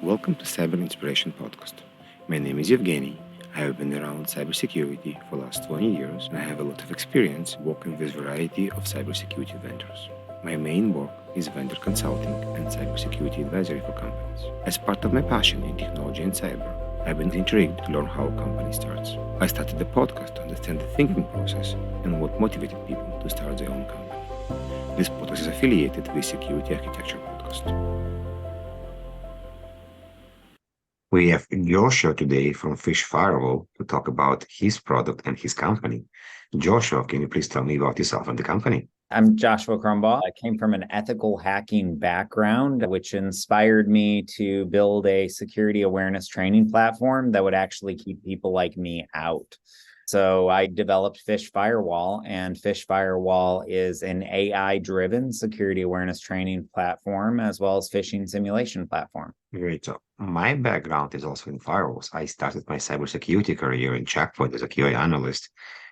Welcome to Cyber Inspiration Podcast. My name is Evgeny. I have been around cybersecurity for the last 20 years and I have a lot of experience working with a variety of cybersecurity vendors. My main work is vendor consulting and cybersecurity advisory for companies. As part of my passion in technology and cyber, I've been intrigued to learn how a company starts. I started the podcast to understand the thinking process and what motivated people to start their own company. This podcast is affiliated with Security Architecture Podcast. We have Joshua today from PhishFirewall to talk about his product and his company. Joshua, can you please tell me about yourself and the company? I'm Joshua Crumbaugh. I came from an ethical hacking background, which inspired me to build a security awareness training platform that would actually keep people like me out. So I developed PhishFirewall, and PhishFirewall is an AI-driven security awareness training platform, as well as phishing simulation platform. Great. So my background is also in firewalls. I started my cybersecurity career in Checkpoint as a QA analyst.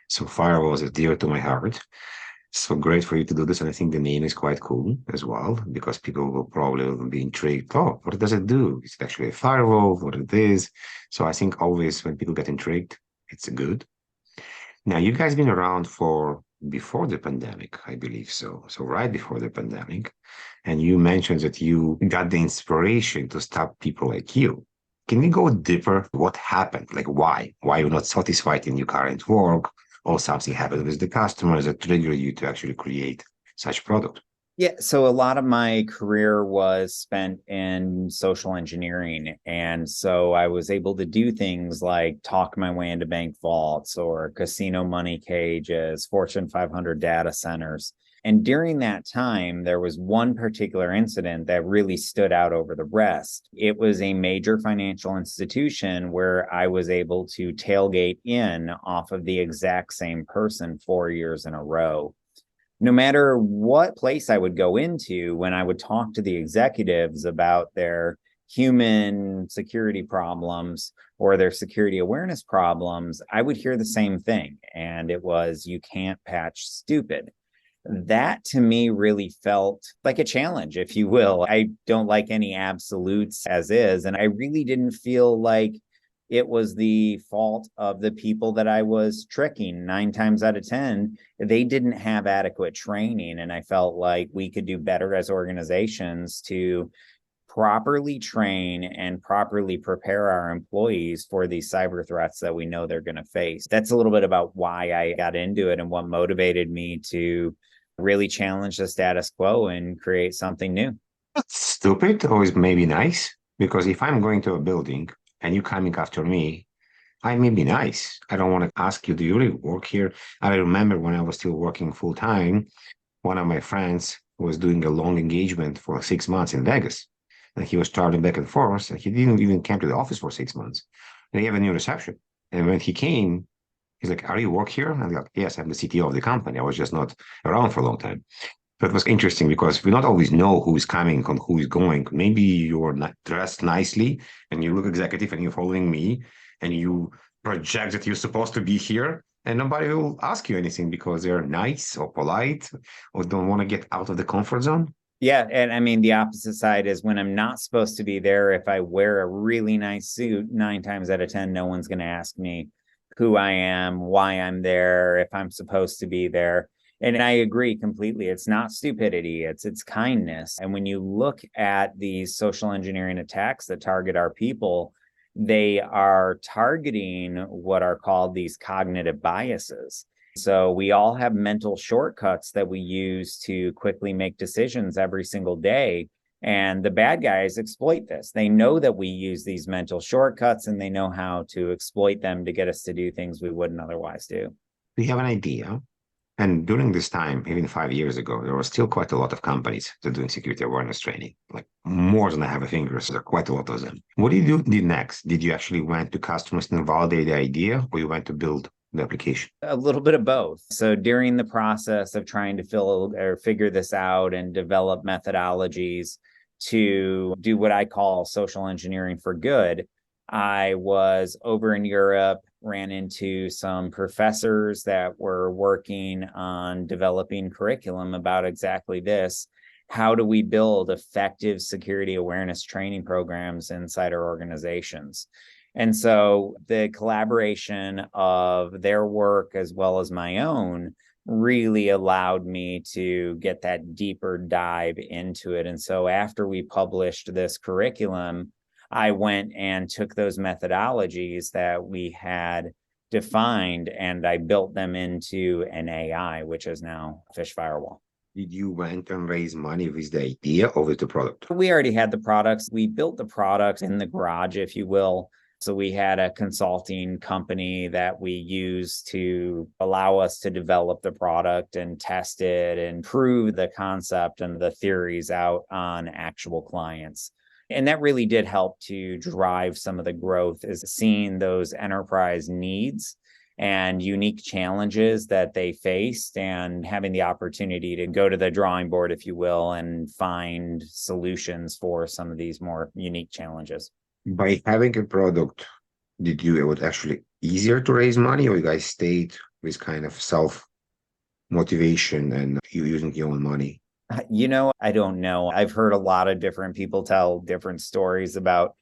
So firewalls is dear to my heart. So great for you to do this. And I think the name is quite cool as well, because people will probably be intrigued. Oh, what does it do? Is it actually a firewall? What it is? So I think always when people get intrigued, it's good. Now, you guys been around for before the pandemic, I believe so. So right before the pandemic. And you mentioned that you got the inspiration to stop people like you. Can you go deeper? What happened? Like why? Why you're not satisfied in your current work? Or something happened with the customers that triggered you to actually create such product? Yeah, so a lot of my career was spent in social engineering. And so I was able to do things like talk my way into bank vaults or casino money cages, Fortune 500 data centers. And during that time, there was one particular incident that really stood out over the rest. It was a major financial institution where I was able to tailgate in off of the exact same person 4 years in a row. No matter what place I would go into, when I would talk to the executives about their human security problems or their security awareness problems, I would hear the same thing. And it was, you can't patch stupid. That to me really felt like a challenge, if you will. I don't like any absolutes as is. And I really didn't feel like it was the fault of the people that I was tricking. 9 times out of 10, they didn't have adequate training. And I felt like we could do better as organizations to properly train and properly prepare our employees for these cyber threats that we know they're going to face. That's a little bit about why I got into it and what motivated me to really challenge the status quo and create something new. That's stupid or is maybe nice? Because if I'm going to a building and you coming after me, I may be nice. I don't want to ask you, do you really work here? I remember when I was still working full time, one of my friends was doing a long engagement for 6 months in Vegas. And he was traveling back and forth, and he didn't even come to the office for 6 months. And he have a new reception. And when he came, he's like, are you work here? And I'm like, yes, I'm the CTO of the company. I was just not around for a long time. So it was interesting because we don't always know who is coming and who is going. Maybe you're not dressed nicely and you look executive and you're following me and you project that you're supposed to be here and nobody will ask you anything because they're nice or polite or don't want to get out of the comfort zone. Yeah. And I mean, the opposite side is when I'm not supposed to be there, if I wear a really nice suit, 9 times out of 10, no one's going to ask me who I am, why I'm there, if I'm supposed to be there. And I agree completely. It's not stupidity, it's kindness. And when you look at these social engineering attacks that target our people, they are targeting what are called these cognitive biases. So we all have mental shortcuts that we use to quickly make decisions every single day. And the bad guys exploit this. They know that we use these mental shortcuts and they know how to exploit them to get us to do things we wouldn't otherwise do. We have an idea. And during this time, even 5 years ago, there was still quite a lot of companies that are doing security awareness training, like more than I have a fingers. There are quite a lot of them. What did you do next? Did you actually went to customers and validate the idea, or you went to build the application? A little bit of both. So during the process of trying to figure this out and develop methodologies to do what I call social engineering for good, I was over in Europe, ran into some professors that were working on developing curriculum about exactly this. how do we build effective security awareness training programs inside our organizations? And so the collaboration of their work as well as my own really allowed me to get that deeper dive into it. And so after we published this curriculum, I went and took those methodologies that we had defined and I built them into an AI, which is now PhishFirewall. Did you went and raise money with the idea or with the product? We already had the products. We built the products in the garage, if you will. So we had a consulting company that we used to allow us to develop the product and test it and prove the concept and the theories out on actual clients. And that really did help to drive some of the growth, is seeing those enterprise needs and unique challenges that they faced and having the opportunity to go to the drawing board, if you will, and find solutions for some of these more unique challenges. By having a product, did you, it was actually easier to raise money, or you guys stayed with kind of self motivation and you using your own money? I don't know. I've heard a lot of different people tell different stories about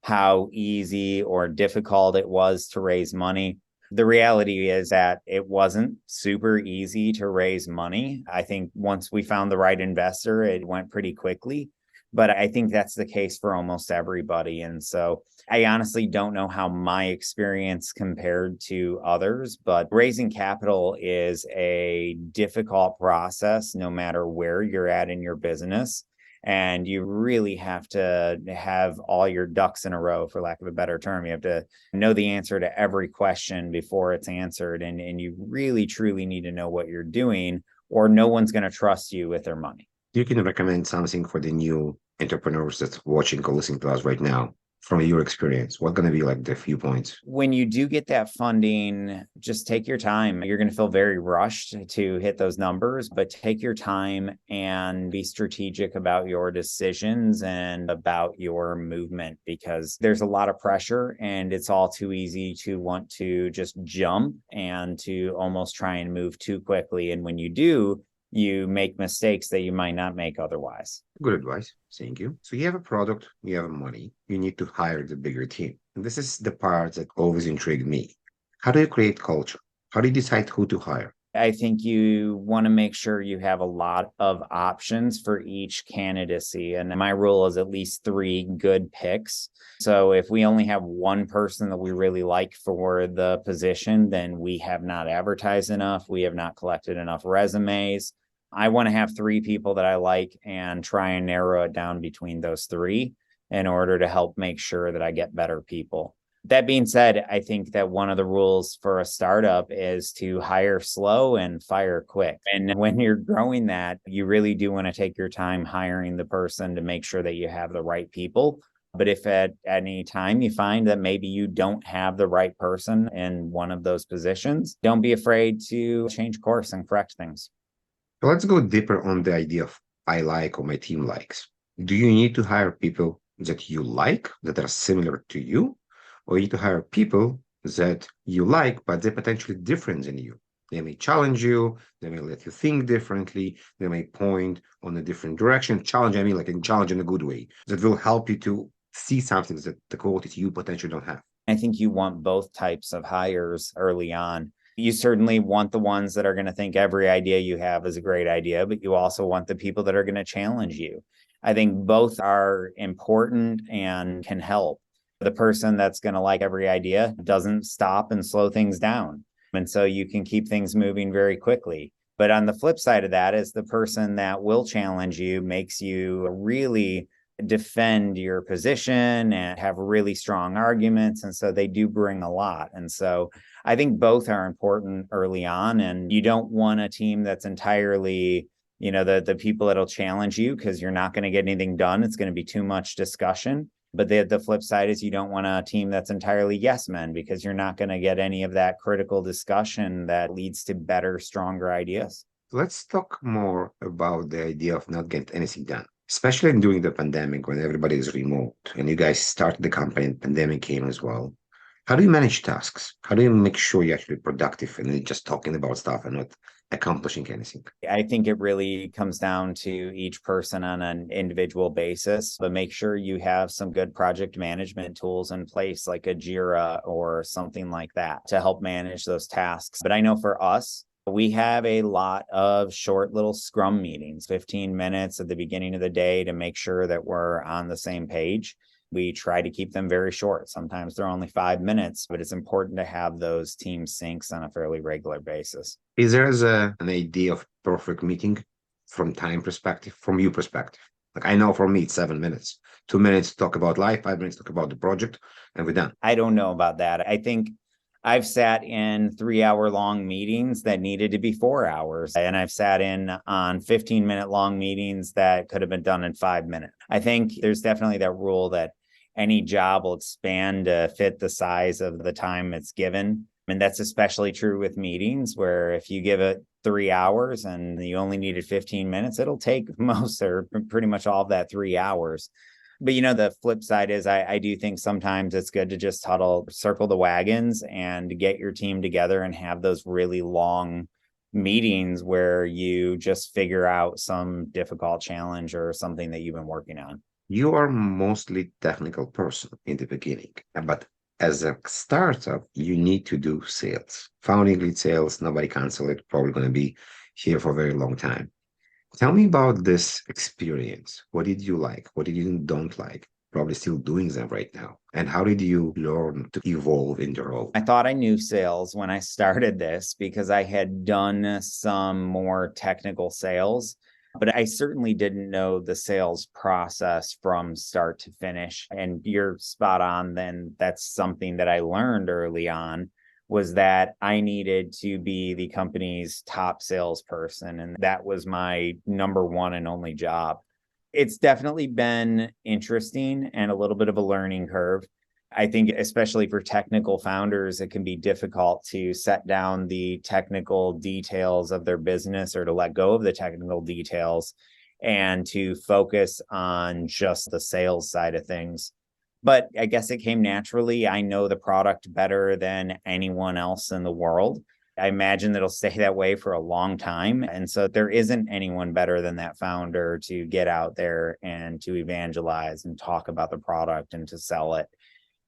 how easy or difficult it was to raise money. The reality is that it wasn't super easy to raise money. I think once we found the right investor, it went pretty quickly. But I think that's the case for almost everybody. And so I honestly don't know how my experience compared to others, but raising capital is a difficult process no matter where you're at in your business. And you really have to have all your ducks in a row, for lack of a better term. You have to know the answer to every question before it's answered. And you really, truly need to know what you're doing, or no one's going to trust you with their money. You can recommend something for the new entrepreneurs that's watching or listening to us right now from your experience. What's going to be like the few points? When you do get that funding, just take your time. You're going to feel very rushed to hit those numbers, but take your time and be strategic about your decisions and about your movement, because there's a lot of pressure and it's all too easy to want to just jump and to almost try and move too quickly. And when you do, you make mistakes that you might not make otherwise. Good advice. Thank you. So you have a product, you have money, you need to hire the bigger team. And this is the part that always intrigued me. How do you create culture? How do you decide who to hire? I think you want to make sure you have a lot of options for each candidacy. And my rule is at least 3 good picks. So if we only have one person that we really like for the position, then we have not advertised enough. We have not collected enough resumes. I want to have 3 people that I like and try and narrow it down between those 3 in order to help make sure that I get better people. That being said, I think that one of the rules for a startup is to hire slow and fire quick. And when you're growing that, you really do want to take your time hiring the person to make sure that you have the right people. But if at any time you find that maybe you don't have the right person in one of those positions, don't be afraid to change course and correct things. So let's go deeper on the idea of I like or my team likes. Do you need to hire people that you like, that are similar to you? Or you need to hire people that you like, but they're potentially different than you? They may challenge you, they may let you think differently, they may point on a different direction. Challenge, I mean like a challenge in a good way, that will help you to see something that the qualities you potentially don't have. I think you want both types of hires early on. You certainly want the ones that are going to think every idea you have is a great idea, but you also want the people that are going to challenge you. I think both are important and can help. The person that's going to like every idea doesn't stop and slow things down. And so you can keep things moving very quickly. But on the flip side of that is the person that will challenge you makes you really defend your position and have really strong arguments. And so they do bring a lot. And so I think both are important early on. And you don't want a team that's entirely, the people that'll challenge you, because you're not going to get anything done. It's going to be too much discussion. But the flip side is you don't want a team that's entirely yes men, because you're not going to get any of that critical discussion that leads to better, stronger ideas. Let's talk more about the idea of not getting anything done, especially during the pandemic when everybody is remote and you guys started the company and pandemic came as well. How do you manage tasks? How do you make sure you're actually productive and not just talking about stuff and not accomplishing anything? I think it really comes down to each person on an individual basis, but make sure you have some good project management tools in place, like a Jira or something like that, to help manage those tasks. But I know for us, we have a lot of short little scrum meetings, 15 minutes at the beginning of the day to make sure that we're on the same page. We try to keep them very short. Sometimes they're only 5 minutes, but it's important to have those team syncs on a fairly regular basis. Is there an idea of perfect meeting from time perspective, from your perspective? Like I know for me, it's 7 minutes. 2 minutes to talk about life, 5 minutes to talk about the project, and we're done. I don't know about that. I think I've sat in 3 hour long meetings that needed to be 4 hours. And I've sat in on 15-minute long meetings that could have been done in 5 minutes. I think there's definitely that rule that any job will expand to fit the size of the time it's given. And that's especially true with meetings, where if you give it 3 hours and you only needed 15 minutes, it'll take most or pretty much all of that 3 hours. But the flip side is I do think sometimes it's good to just huddle, circle the wagons and get your team together and have those really long meetings where you just figure out some difficult challenge or something that you've been working on. You are mostly technical person in the beginning, but as a startup, you need to do sales. Founding lead sales, nobody cancel it, probably going to be here for a very long time. Tell me about this experience. What did you like? What did you don't like? Probably still doing them right now. And how did you learn to evolve in the role? I thought I knew sales when I started this because I had done some more technical sales, but I certainly didn't know the sales process from start to finish. And you're spot on. Then that's something that I learned early on, was that I needed to be the company's top salesperson. And that was my number one and only job. It's definitely been interesting and a little bit of a learning curve. I think, especially for technical founders, it can be difficult to set down the technical details of their business or to let go of the technical details and to focus on just the sales side of things. But I guess it came naturally. I know the product better than anyone else in the world. I imagine that it'll stay that way for a long time. And so there isn't anyone better than that founder to get out there and to evangelize and talk about the product and to sell it.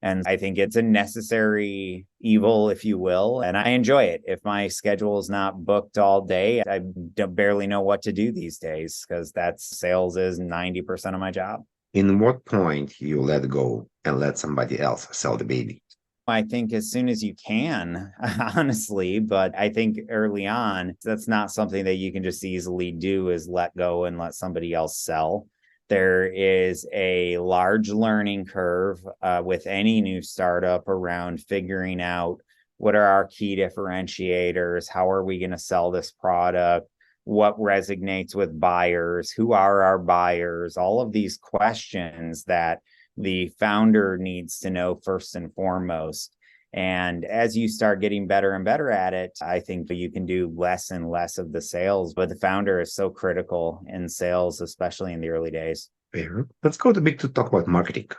And I think it's a necessary evil, if you will. And I enjoy it. If my schedule is not booked all day, I barely know what to do these days, because sales is 90% of my job. In what point you let go and let somebody else sell the baby? I think as soon as you can, honestly, but I think early on, that's not something that you can just easily do, is let go and let somebody else sell. There is a large learning curve with any new startup around figuring out what are our key differentiators, how are we going to sell this product, what resonates with buyers, who are our buyers, all of these questions that the founder needs to know first and foremost. And as you start getting better and better at it, I think that you can do less and less of the sales, but the founder is so critical in sales, especially in the early days. Fair. Let's go to talk about marketing.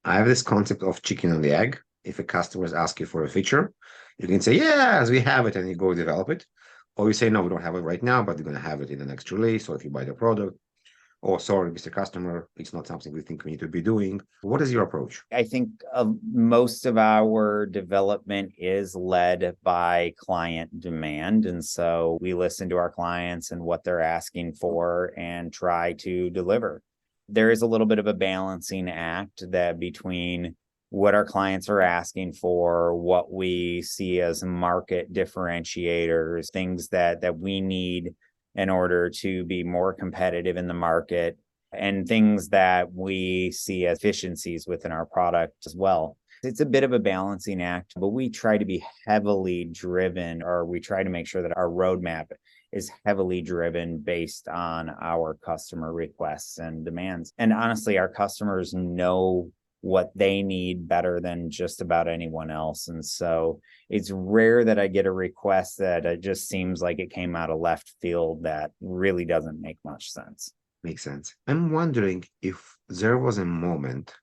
I have this concept of chicken and the egg. If a customer is asking for a feature, you can say, yes, we have it, and you go develop it. Or you say, no, we don't have it right now, but we're going to have it in the next release. Or if you buy the product, oh, sorry, Mr. Customer, it's not something we think we need to be doing. What is your approach? I think most of our development is led by client demand. And so we listen to our clients and what they're asking for and try to deliver. There is a little bit of a balancing act that between what our clients are asking for, what we see as market differentiators, things that we need in order to be more competitive in the market, and things that we see as efficiencies within our product as well. It's a bit of a balancing act, but we try to be heavily driven, or we try to make sure that our roadmap is heavily driven based on our customer requests and demands. And honestly, our customers know what they need better than just about anyone else. And so it's rare that I get a request that it just seems like it came out of left field that really doesn't make much sense. Makes sense. I'm wondering if there was a moment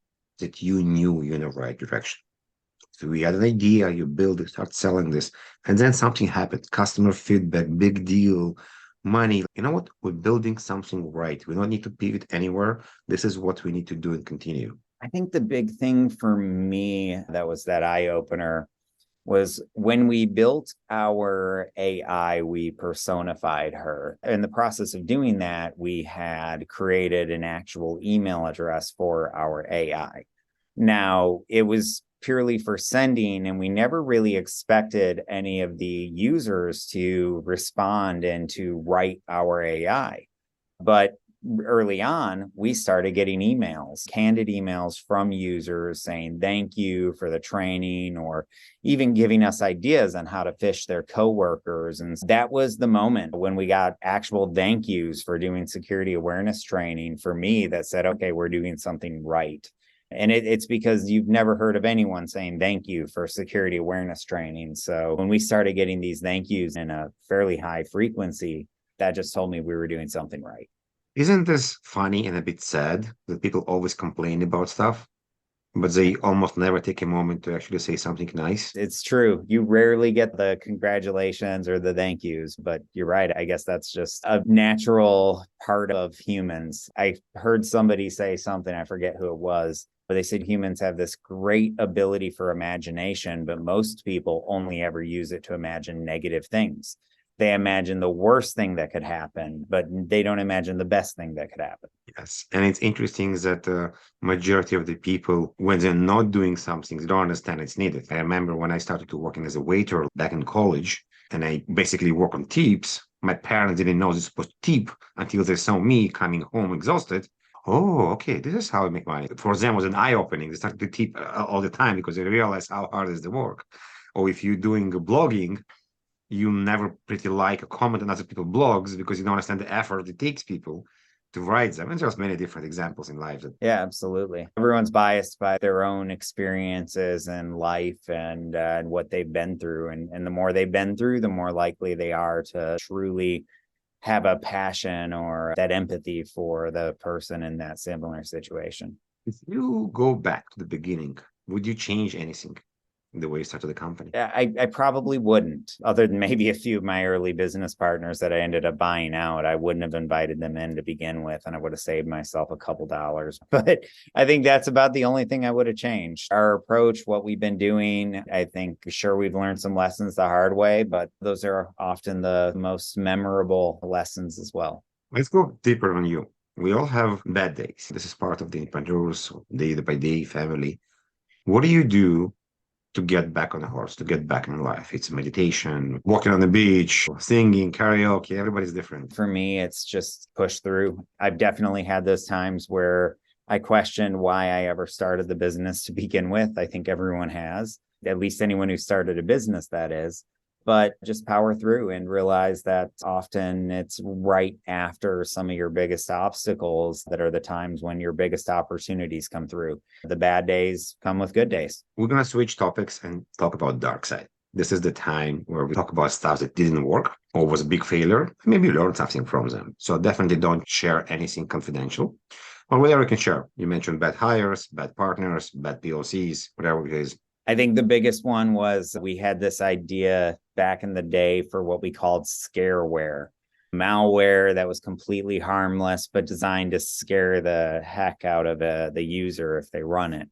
that you knew you're in the right direction. So we had an idea, you build it, start selling this, and then something happened. Customer feedback, big deal, money. You know what? We're building something right. We don't need to pivot anywhere. This is what we need to do and continue. I think the big thing for me that was that eye opener was when we built our AI, we personified her. In the process of doing that, we had created an actual email address for our AI. Now, it was purely for sending, and we never really expected any of the users to respond and to write our AI. But early on, we started getting emails, candid emails from users saying thank you for the training, or even giving us ideas on how to phish their coworkers. And that was the moment when we got actual thank yous for doing security awareness training for me that said, okay, we're doing something right. And it's because you've never heard of anyone saying thank you for security awareness training. So when we started getting these thank yous in a fairly high frequency, that just told me we were doing something right. Isn't this funny and a bit sad that people always complain about stuff, but they almost never take a moment to actually say something nice? It's true. You rarely get the congratulations or the thank yous, but you're right. I guess that's just a natural part of humans. I heard somebody say something, I forget who it was, but they said humans have this great ability for imagination, but most people only ever use it to imagine negative things. They imagine the worst thing that could happen, but they don't imagine the best thing that could happen. Yes. And it's interesting that the majority of the people, when they're not doing something, they don't understand it's needed. I remember when I started to working as a waiter back in college, and I basically work on tips. My parents didn't know they're supposed to tip until they saw me coming home exhausted. Oh, okay, this is how I make money. For them, it was an eye-opening. They started to tip all the time because they realized how hard is the work. Or if you're doing blogging, you never pretty like a comment on other people's blogs because you don't understand the effort it takes people to write them. And there's many different examples in life that Yeah, absolutely. Everyone's biased by their own experiences and life and what they've been through. And the more they've been through, the more likely they are to truly have a passion or that empathy for the person in that similar situation. if you go back to the beginning, would you change anything in the way you started the company? Yeah, I probably wouldn't, other than maybe a few of my early business partners that I ended up buying out. I wouldn't have invited them in to begin with, and I would have saved myself a couple dollars. But I think that's about the only thing I would have changed. Our approach, what we've been doing, I think sure we've learned some lessons the hard way, but those are often the most memorable lessons as well. Let's go deeper on you. We all have bad days. This is part of the entrepreneur's day by day family. What do you do to get back on the horse, to get back in life? It's meditation, walking on the beach, singing, karaoke. Everybody's different. For me, it's just push through. I've definitely had those times where I questioned why I ever started the business to begin with. I think everyone has, at least anyone who started a business, that is. But just power through and realize that often it's right after some of your biggest obstacles that are the times when your biggest opportunities come through. The bad days come with good days. We're going to switch topics and talk about dark side. This is the time where we talk about stuff that didn't work or was a big failure. Maybe learn something from them. So definitely don't share anything confidential or whatever you can share. You mentioned bad hires, bad partners, bad POCs, whatever it is. I think the biggest one was we had this idea back in the day for what we called scareware, malware that was completely harmless, but designed to scare the heck out of the user if they run it.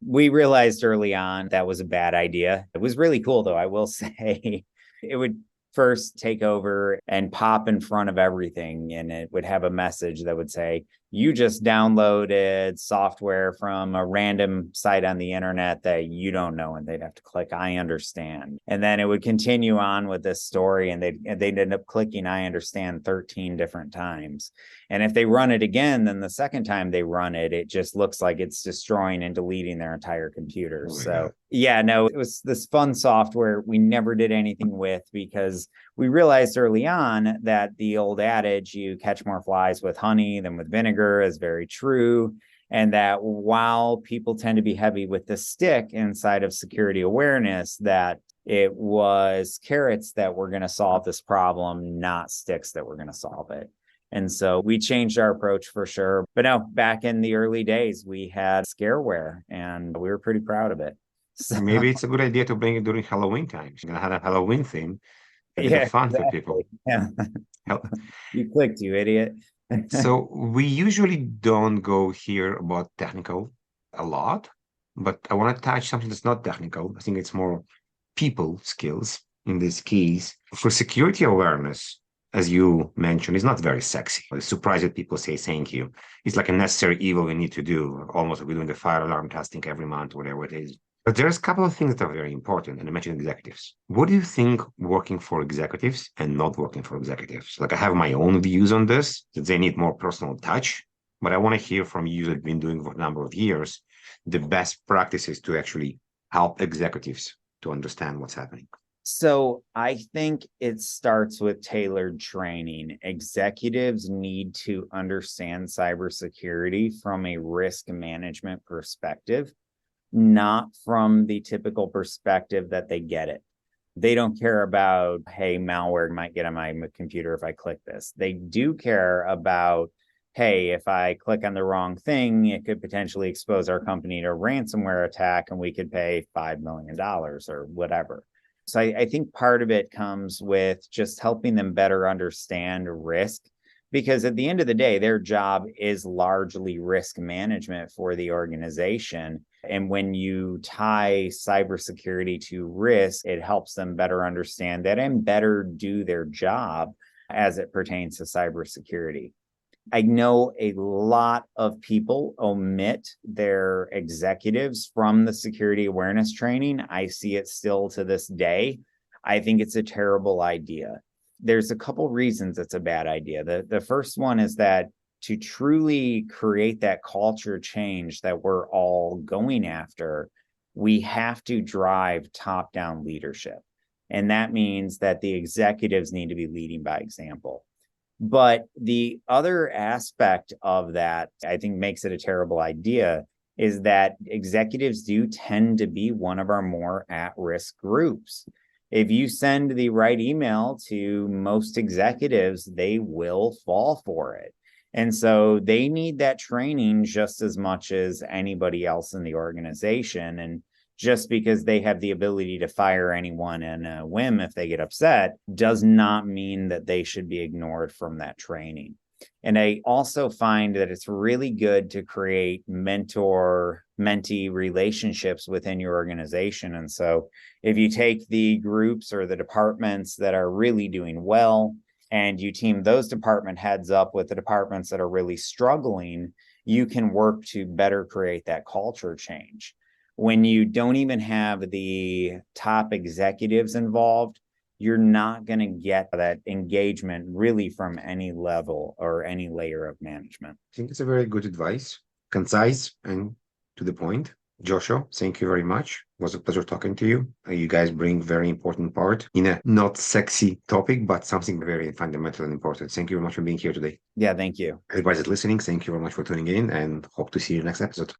We realized early on that was a bad idea. It was really cool, though, I will say. It would first take over and pop in front of everything, and it would have a message that would say, you just downloaded software from a random site on the internet that you don't know, and they'd have to click I understand. And then it would continue on with this story, and they'd end up clicking I understand 13 different times. And if they run it again, then the second time they run it, it just looks like it's destroying and deleting their entire computer. Oh, so yeah, no, it was this fun software we never did anything with because we realized early on that the old adage, you catch more flies with honey than with vinegar, is very true. And that while people tend to be heavy with the stick inside of security awareness, that it was carrots that were going to solve this problem, not sticks that were going to solve it. And so we changed our approach for sure. But no, back in the early days, we had scareware and we were pretty proud of it. So Maybe it's a good idea to bring it during Halloween time. You're gonna have a Halloween theme, a bit of yeah, fun for exactly. people. Yeah. Hel- You clicked, you idiot. So we usually don't go here about technical a lot, but I want to touch something that's not technical. I think it's more people skills in these keys. For security awareness, as you mentioned, is not very sexy. I'm surprised that people say thank you. It's like a necessary evil we need to do, almost like we're doing the fire alarm testing every month, whatever it is. But there's a couple of things that are very important, and I mentioned executives. What do you think working for executives and not working for executives? Like I have my own views on this, that they need more personal touch, but I want to hear from you that have been doing for a number of years, the best practices to actually help executives to understand what's happening. So I think it starts with tailored training. Executives need to understand cybersecurity from a risk management perspective, not from the typical perspective that they get it. They don't care about, hey, malware might get on my computer if I click this. They do care about, hey, if I click on the wrong thing, it could potentially expose our company to a ransomware attack and we could pay $5 million or whatever. So I think part of it comes with just helping them better understand risk, because at the end of the day, their job is largely risk management for the organization. And when you tie cybersecurity to risk, it helps them better understand that and better do their job as it pertains to cybersecurity. I know a lot of people omit their executives from the security awareness training. I see it still to this day. I think it's a terrible idea. There's a couple reasons it's a bad idea. The first one is that to truly create that culture change that we're all going after, we have to drive top-down leadership. And that means that the executives need to be leading by example. But the other aspect of that, I think, makes it a terrible idea is that executives do tend to be one of our more at-risk groups. If you send the right email to most executives, they will fall for it. And so they need that training just as much as anybody else in the organization. And just because they have the ability to fire anyone in a whim if they get upset does not mean that they should be ignored from that training. And I also find that it's really good to create mentor-mentee relationships within your organization. And so if you take the groups or the departments that are really doing well, and you team those department heads up with the departments that are really struggling, you can work to better create that culture change. When you don't even have the top executives involved, you're not going to get that engagement really from any level or any layer of management. I think it's a very good advice, concise and to the point. Joshua, thank you very much. It was a pleasure talking to you. You guys bring very important part in a not sexy topic, but something very fundamental and important. Thank you very much for being here today. Yeah, thank you. Everybody that's listening, thank you very much for tuning in and hope to see you next episode.